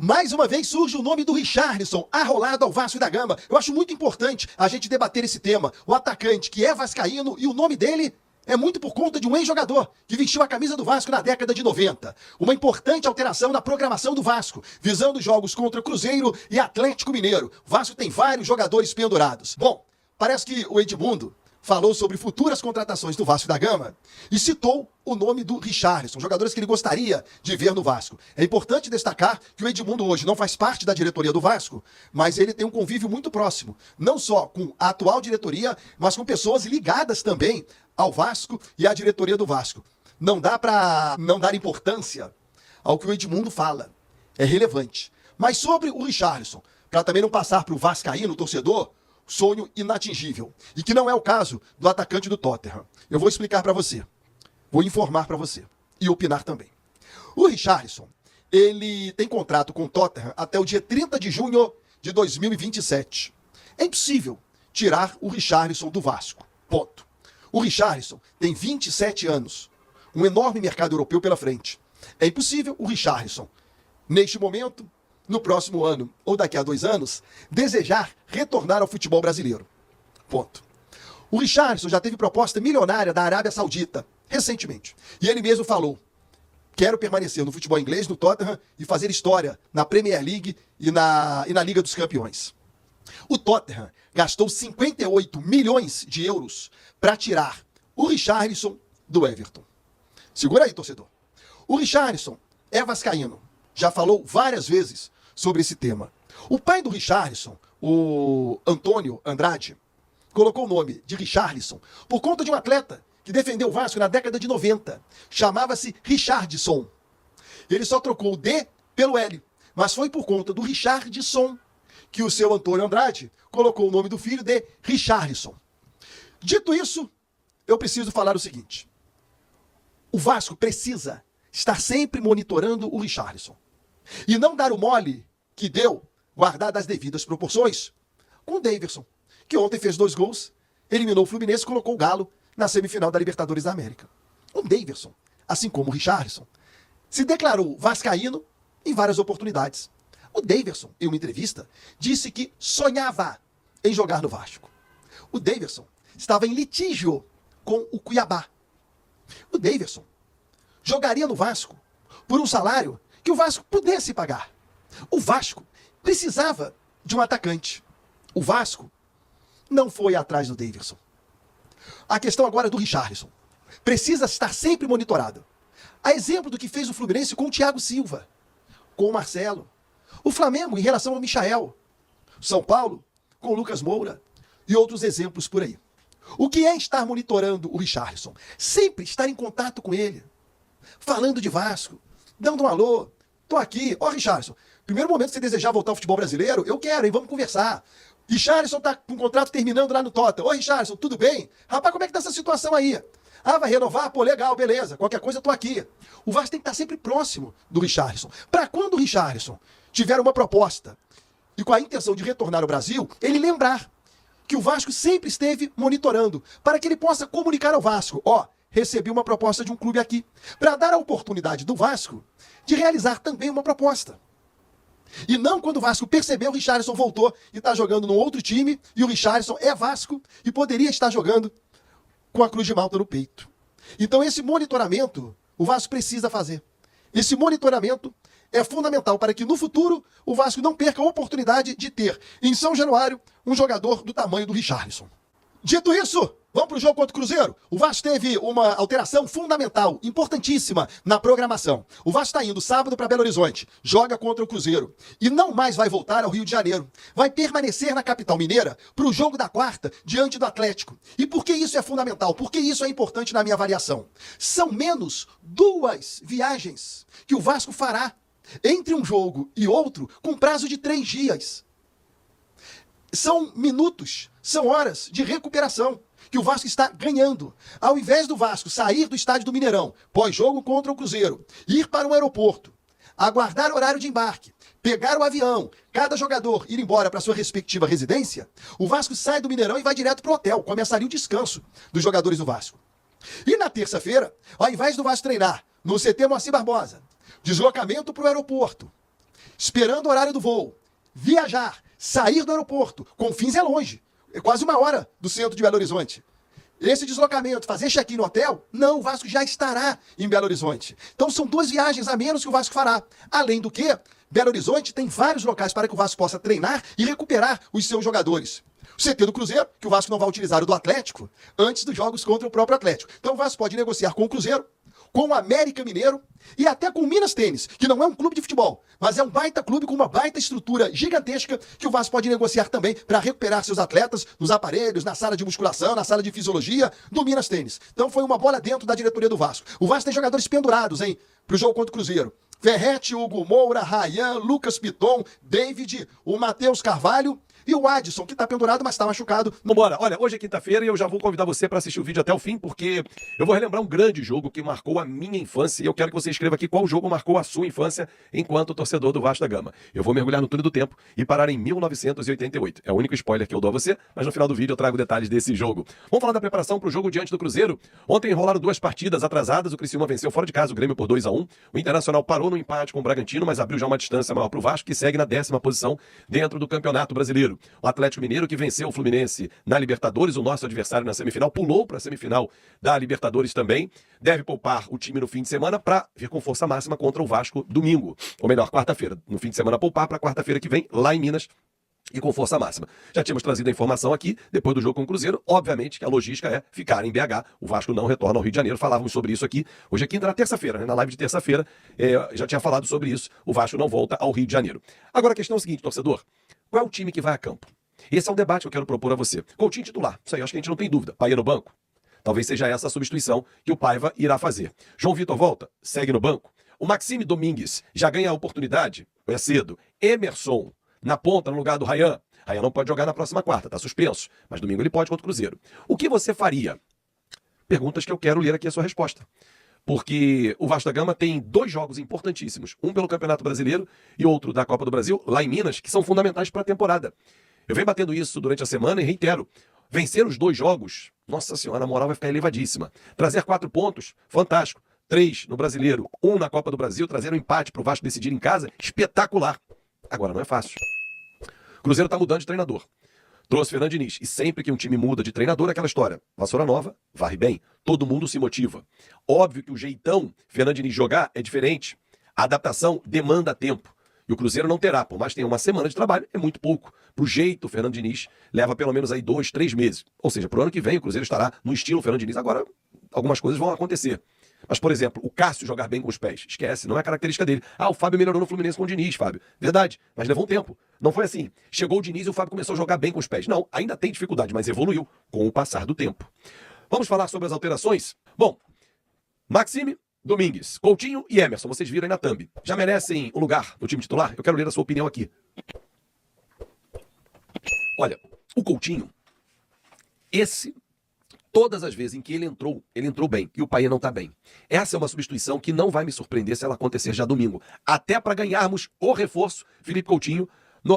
Mais uma vez surge o nome do Richarlison, arrolado ao Vasco da Gama. Eu acho muito importante a gente debater esse tema. O atacante que é vascaíno e o nome dele é muito por conta de um ex-jogador que vestiu a camisa do Vasco na década de 90. Uma importante alteração na programação do Vasco, visando jogos contra Cruzeiro e Atlético Mineiro. O Vasco tem vários jogadores pendurados. Bom, parece que o Edmundo falou sobre futuras contratações do Vasco da Gama e citou o nome do Richarlison, jogadores que ele gostaria de ver no Vasco. É importante destacar que o Edmundo hoje não faz parte da diretoria do Vasco, mas ele tem um convívio muito próximo, não só com a atual diretoria, mas com pessoas ligadas também ao Vasco e à diretoria do Vasco. Não dá para não dar importância ao que o Edmundo fala. É relevante. Mas sobre o Richarlison, para também não passar para o vascaíno, o torcedor, sonho inatingível. E que não é o caso do atacante do Tottenham. Eu vou explicar para você. Vou informar para você. E opinar também. O Richarlison, ele tem contrato com o Tottenham até o dia 30 de junho de 2027. É impossível tirar o Richarlison do Vasco. Ponto. O Richarlison tem 27 anos. Um enorme mercado europeu pela frente. É impossível o Richarlison, neste momento, no próximo ano ou daqui a 2 anos, desejar retornar ao futebol brasileiro. Ponto. O Richarlison já teve proposta milionária da Arábia Saudita, recentemente. E ele mesmo falou, quero permanecer no futebol inglês, no Tottenham, e fazer história na Premier League e na Liga dos Campeões. O Tottenham gastou 58 milhões de euros para tirar o Richarlison do Everton. Segura aí, torcedor. O Richarlison é vascaíno. Já falou várias vezes sobre esse tema. O pai do Richarlison, o Antônio Andrade, colocou o nome de Richarlison por conta de um atleta que defendeu o Vasco na década de 90. Chamava-se Richardson. Ele só trocou o D pelo L, mas foi por conta do Richardson que o seu Antônio Andrade colocou o nome do filho de Richarlison. Dito isso, eu preciso falar o seguinte. O Vasco precisa estar sempre monitorando o Richarlison. E não dar o mole que deu, guardado as devidas proporções, com o Daverson, que ontem fez 2 gols, eliminou o Fluminense e colocou o Galo na semifinal da Libertadores da América. O Daverson, assim como o Richarlison, se declarou vascaíno em várias oportunidades. O Daverson, em uma entrevista, disse que sonhava em jogar no Vasco. O Daverson estava em litígio com o Cuiabá. O Daverson jogaria no Vasco por um salário que o Vasco pudesse pagar. O Vasco precisava de um atacante. O Vasco não foi atrás do Daverson. A questão agora é do Richarlison. Precisa estar sempre monitorado. A exemplo do que fez o Fluminense com o Thiago Silva, com o Marcelo. O Flamengo em relação ao Michael. São Paulo com o Lucas Moura e outros exemplos por aí. O que é estar monitorando o Richarlison? Sempre estar em contato com ele. Falando de Vasco, dando um alô. Tô aqui. Ó, Richarlison, primeiro momento que você desejar voltar ao futebol brasileiro, eu quero, hein? Vamos conversar. Richarlison tá com o contrato terminando lá no Tottenham. Ô, Richarlison, tudo bem? Rapaz, como é que tá essa situação aí? Ah, vai renovar? Pô, legal, beleza. Qualquer coisa eu tô aqui. O Vasco tem que estar sempre próximo do Richarlison. Para quando o Richarlison tiver uma proposta e com a intenção de retornar ao Brasil, ele lembrar que o Vasco sempre esteve monitorando, para que ele possa comunicar ao Vasco, ó, recebi uma proposta de um clube aqui, para dar a oportunidade do Vasco de realizar também uma proposta. E não quando o Vasco percebeu, o Richarlison voltou e está jogando num outro time, e o Richarlison é Vasco e poderia estar jogando com a Cruz de Malta no peito. Então esse monitoramento o Vasco precisa fazer. Esse monitoramento é fundamental para que no futuro o Vasco não perca a oportunidade de ter em São Januário um jogador do tamanho do Richarlison. Dito isso, vamos para o jogo contra o Cruzeiro. O Vasco teve uma alteração fundamental, importantíssima na programação. O Vasco está indo sábado para Belo Horizonte, joga contra o Cruzeiro e não mais vai voltar ao Rio de Janeiro. Vai permanecer na capital mineira para o jogo da quarta diante do Atlético. E por que isso é fundamental? Por que isso é importante na minha avaliação? São menos 2 viagens que o Vasco fará entre um jogo e outro com prazo de 3 dias. São minutos, são horas de recuperação que o Vasco está ganhando. Ao invés do Vasco sair do estádio do Mineirão, pós-jogo contra o Cruzeiro, ir para um aeroporto, aguardar horário de embarque, pegar o avião, cada jogador ir embora para sua respectiva residência, o Vasco sai do Mineirão e vai direto para o hotel. Começaria o descanso dos jogadores do Vasco. E na terça-feira, ao invés do Vasco treinar no CT Moacir Barbosa, deslocamento para o aeroporto, esperando o horário do voo, viajar, sair do aeroporto, Confins é longe, é quase 1 hora do centro de Belo Horizonte. Esse deslocamento, fazer check-in no hotel, não, o Vasco já estará em Belo Horizonte. Então são 2 viagens a menos que o Vasco fará. Além do que, Belo Horizonte tem vários locais para que o Vasco possa treinar e recuperar os seus jogadores. O CT do Cruzeiro, que o Vasco não vai utilizar o do Atlético, antes dos jogos contra o próprio Atlético. Então o Vasco pode negociar com o Cruzeiro, com o América Mineiro e até com o Minas Tênis, que não é um clube de futebol, mas é um baita clube com uma baita estrutura gigantesca que o Vasco pode negociar também para recuperar seus atletas nos aparelhos, na sala de musculação, na sala de fisiologia do Minas Tênis. Então foi uma bola dentro da diretoria do Vasco. O Vasco tem jogadores pendurados, hein, pro jogo contra o Cruzeiro. Ferretti, Hugo Moura, Rayan, Lucas Piton, David, o Matheus Carvalho e o Adson, que tá pendurado, mas tá machucado. Vambora. Olha, hoje é quinta-feira e eu já vou convidar você para assistir o vídeo até o fim, porque eu vou relembrar um grande jogo que marcou a minha infância e eu quero que você escreva aqui qual jogo marcou a sua infância enquanto torcedor do Vasco da Gama. Eu vou mergulhar no túnel do tempo e parar em 1988. É o único spoiler que eu dou a você, mas no final do vídeo eu trago detalhes desse jogo. Vamos falar da preparação para o jogo diante do Cruzeiro. Ontem rolaram 2 partidas atrasadas, o Criciúma venceu fora de casa o Grêmio por 2-1. O Internacional parou no empate com o Bragantino, mas abriu já uma distância maior para o Vasco, que segue na 10ª posição dentro do Campeonato Brasileiro. O Atlético Mineiro, que venceu o Fluminense na Libertadores, o nosso adversário na semifinal, pulou para a semifinal da Libertadores também. Deve poupar o time no fim de semana para vir com força máxima contra o Vasco domingo. Ou melhor, quarta-feira. No fim de semana poupar para quarta-feira que vem, lá em Minas, e com força máxima. Já tínhamos trazido a informação aqui, depois do jogo com o Cruzeiro, obviamente que a logística é ficar em BH, o Vasco não retorna ao Rio de Janeiro, falávamos sobre isso aqui, hoje é quinta, na terça-feira, né? Na live de terça-feira, já tinha falado sobre isso, o Vasco não volta ao Rio de Janeiro. Agora a questão é a seguinte, torcedor, qual é o time que vai a campo? Esse é um debate que eu quero propor a você. Coutinho titular, isso aí acho que a gente não tem dúvida. Paiva no banco? Talvez seja essa a substituição que o Paiva irá fazer. João Vitor volta? Segue no banco. O Maxime Domingues já ganha a oportunidade? É cedo. Emerson, na ponta, no lugar do Rayan. Rayan não pode jogar na próxima quarta, tá suspenso. Mas domingo ele pode contra o Cruzeiro. O que você faria? Perguntas que eu quero ler aqui a sua resposta. Porque o Vasco da Gama tem 2 jogos importantíssimos. Um pelo Campeonato Brasileiro e outro da Copa do Brasil, lá em Minas, que são fundamentais para a temporada. Eu venho batendo isso durante a semana e reitero. Vencer os 2 jogos, nossa senhora, a moral vai ficar elevadíssima. Trazer 4 pontos, fantástico. 3 no Brasileiro, 1 na Copa do Brasil, trazer um empate para o Vasco decidir em casa, espetacular. Agora não é fácil. O Cruzeiro está mudando de treinador. Trouxe Fernando Diniz. E sempre que um time muda de treinador, é aquela história. Vassoura nova, varre bem. Todo mundo se motiva. Óbvio que o jeitão Fernando Diniz jogar é diferente. A adaptação demanda tempo. E o Cruzeiro não terá, por mais que tenha uma semana de trabalho, é muito pouco. Pro jeito, o Fernando Diniz leva pelo menos aí 2, 3 meses. Ou seja, pro ano que vem o Cruzeiro estará no estilo Fernando Diniz. Agora, algumas coisas vão acontecer. Mas, por exemplo, o Cássio jogar bem com os pés, esquece, não é característica dele. Ah, o Fábio melhorou no Fluminense com o Diniz, Fábio. Verdade, mas levou um tempo. Não foi assim. Chegou o Diniz e o Fábio começou a jogar bem com os pés. Não, ainda tem dificuldade, mas evoluiu com o passar do tempo. Vamos falar sobre as alterações? Bom, Maxime Domingues, Coutinho e Emerson, vocês viram aí na thumb. Já merecem um lugar no time titular? Eu quero ler a sua opinião aqui. Olha, o Coutinho, todas as vezes em que ele entrou bem e o Payet não tá bem. Essa é uma substituição que não vai me surpreender se ela acontecer já domingo. Até para ganharmos o reforço, Felipe Coutinho,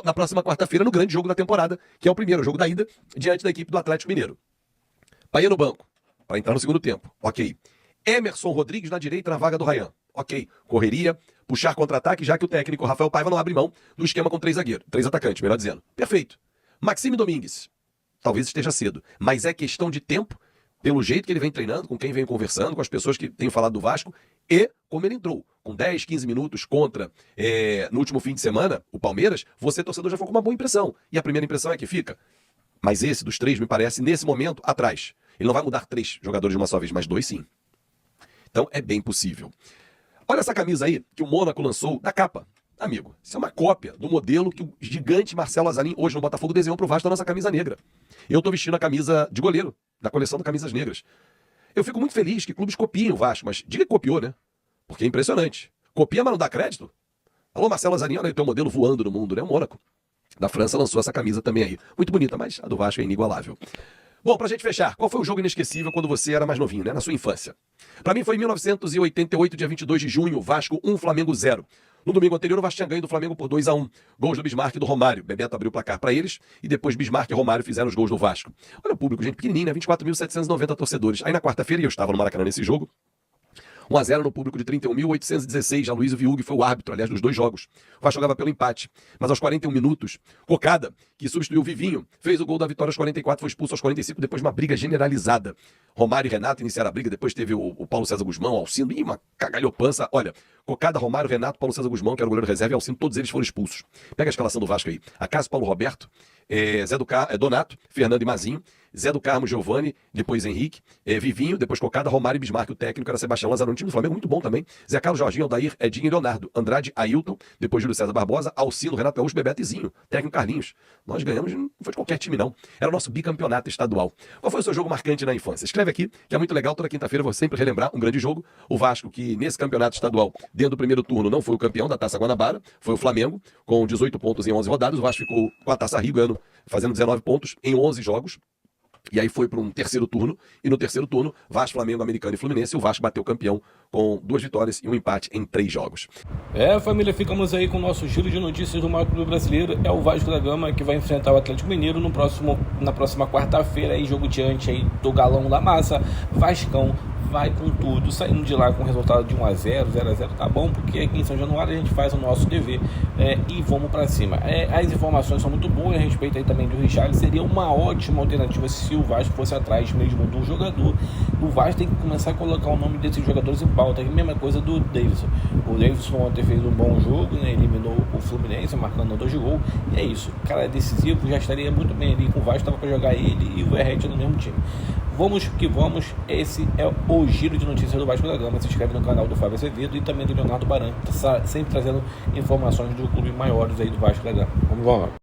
na próxima quarta-feira, no grande jogo da temporada, que é o primeiro jogo da ida, diante da equipe do Atlético Mineiro. Payet no banco, para entrar no segundo tempo. Ok. Emerson Rodrigues na direita na vaga do Rayan. Ok. Correria, puxar contra-ataque, já que o técnico Rafael Paiva não abre mão do esquema com 3 zagueiros. 3 atacantes, melhor dizendo. Perfeito. Maxime Domingues. Talvez esteja cedo, mas é questão de tempo, pelo jeito que ele vem treinando, com quem vem conversando, com as pessoas que têm falado do Vasco, e como ele entrou, com 10, 15 minutos contra, no último fim de semana, o Palmeiras, você, torcedor, já foi com uma boa impressão. E a primeira impressão é que fica. Mas esse dos 3, me parece, nesse momento, atrás. Ele não vai mudar 3 jogadores de uma só vez, mas 2 sim. Então é bem possível. Olha essa camisa aí que o Mônaco lançou da capa. Amigo, isso é uma cópia do modelo que o gigante Marcelo Azarin, hoje no Botafogo, desenhou pro Vasco da nossa camisa negra. Eu tô vestindo a camisa de goleiro, da coleção de camisas negras. Eu fico muito feliz que clubes copiem o Vasco, mas diga que copiou, né? Porque é impressionante. Copia, mas não dá crédito? Alô, Marcelo Azarin, olha aí o teu modelo voando no mundo, né? O Mônaco da França lançou essa camisa também aí. Muito bonita, mas a do Vasco é inigualável. Bom, pra gente fechar, qual foi o jogo inesquecível quando você era mais novinho, né? Na sua infância? Pra mim foi em 1988, dia 22 de junho, Vasco 1, Flamengo 0. No domingo anterior, o Vasco tinha ganho do Flamengo por 2-1. Gols do Bismarck e do Romário. Bebeto abriu o placar para eles e depois Bismarck e Romário fizeram os gols do Vasco. Olha o público, gente, pequenininho, né? 24.790 torcedores. Aí na quarta-feira, e eu estava no Maracanã nesse jogo, 1-0 no público de 31.816. Aloysio Viug foi o árbitro, aliás, dos 2 jogos. O Vasco jogava pelo empate. Mas aos 41 minutos, Cocada, que substituiu o Vivinho, fez o gol da vitória aos 44, foi expulso aos 45, depois de uma briga generalizada. Romário e Renato iniciaram a briga, depois teve o Paulo César Guzmão, Alcino, e uma cagalhopança. Olha, Cocada, Romário, Renato, Paulo César Guzmão, que era o goleiro reserva, e Alcino, todos eles foram expulsos. Pega a escalação do Vasco aí. Acácio, Paulo Roberto, Donato, Fernando e Mazinho, Zé do Carmo, Giovani, depois Henrique, Vivinho, depois Cocada, Romário e Bismarck. O técnico era Sebastião Lazarão, um time do Flamengo muito bom também. Zé Carlos, Jorginho, Aldair, Edinho e Leonardo. Andrade, Ailton, depois Júlio César Barbosa, Alcino, Renato Gaúcho, Bebeto e Zinho. Técnico Carlinhos. Nós ganhamos, não foi de qualquer time não. Era o nosso bicampeonato estadual. Qual foi o seu jogo marcante na infância? Escreve aqui, que é muito legal. Toda quinta-feira eu vou sempre relembrar um grande jogo. O Vasco, que nesse campeonato estadual, dentro do primeiro turno, não foi o campeão da Taça Guanabara, foi o Flamengo, com 18 pontos em 11 rodadas. O Vasco ficou com a Taça Rio, ganhando, fazendo 19 pontos em 11 jogos. E aí foi para um terceiro turno, e no terceiro turno, Vasco, Flamengo, Americano e Fluminense, o Vasco bateu campeão com 2 vitórias e um empate em 3 jogos. Família, ficamos aí com o nosso giro de notícias do maior clube brasileiro. É o Vasco da Gama, que vai enfrentar o Atlético Mineiro na próxima quarta-feira, aí jogo diante aí do Galão da Massa. Vascão vai com tudo, saindo de lá com o resultado de 1-0, 0-0, tá bom, porque aqui em São Januário a gente faz o nosso dever e vamos pra cima. As informações são muito boas a respeito aí também do Richarlison. Seria uma ótima alternativa se o Vasco fosse atrás mesmo do jogador. O Vasco tem que começar a colocar o nome desses jogadores em pauta, a mesma coisa do Davidson. O Davidson ontem fez um bom jogo, né? Eliminou o Fluminense, marcando 2 gols, e é isso, o cara é decisivo, já estaria muito bem ali com o Vasco, tava pra jogar ele e o Verratti no mesmo time. Vamos que vamos, esse é o giro de notícias do Vasco da Gama. Se inscreve no canal do Fábio Azevedo e também do Leonardo Baran, que tá sempre trazendo informações do clube maiores aí do Vasco da Gama. Vamos lá.